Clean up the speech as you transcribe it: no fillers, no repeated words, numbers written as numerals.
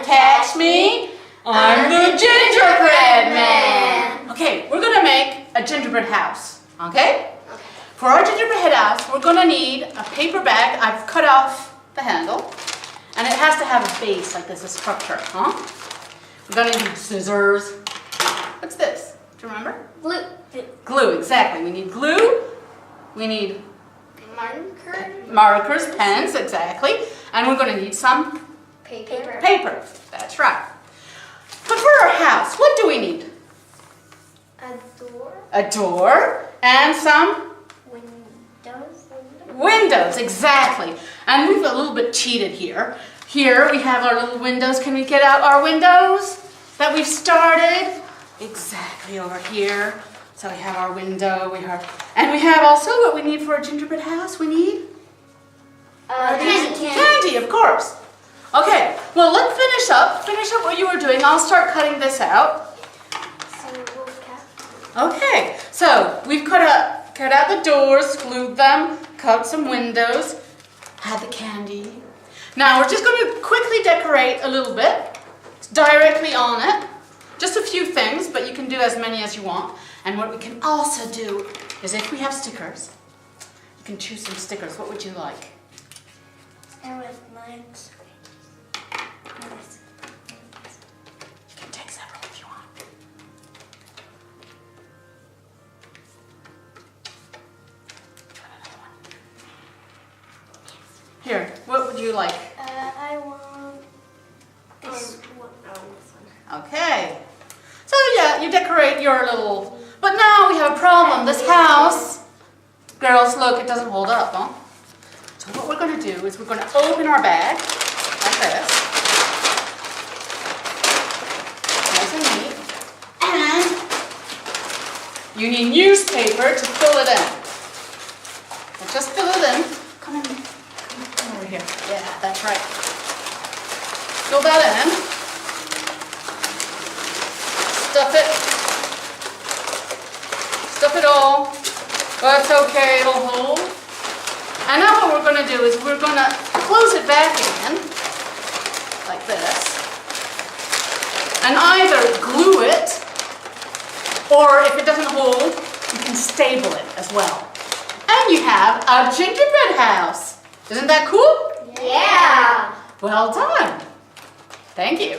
catch me? I'm the Gingerbread Man. Okay, we're gonna make a gingerbread house, okay? For our gingerbread house, we're gonna need a paper bag. I've cut off the handle, and it has to have a base like this, a structure, huh? We're gonna need scissors. What's this? Do you remember? Glue. Glue, exactly. We need glue. We need markers, pens, exactly. And we're gonna need some paper. That's right. But for our house, what do we need? A door. A door and some windows, exactly. And we've a little bit cheated here. Here we have our little windows. Can we get out our windows that we've started? Exactly over here. So we have our window. And we have also what we need for a gingerbread house. We need candy, of course. Okay. Well, let's finish up what you were doing. I'll start cutting this out. Okay. So we've cut out the doors, glued them, cut some windows, had the candy. Now we're just going to quickly decorate a little bit, directly on it. Just a few things, but you can do as many as you want. And what we can also do is if we have stickers, you can choose some stickers. What would you like? I would like... You can take several if you want. Here, what would you like? I want this one. Okay. So yeah, you decorate your little... But now we have a problem. This house... Girls, look, it doesn't hold up, huh? So what we're going to do is we're going to open our bag like this. Nice and neat. And you need newspaper to fill it in. So just fill it in. Come over here. Yeah, that's right. Fill that in. Stuff it all. That's okay, it'll hold. And now what we're going to do is we're going to close it back again, like this, and either glue it, or if it doesn't hold, you can stable it as well. And you have a gingerbread house. Isn't that cool? Yeah! Well done. Thank you.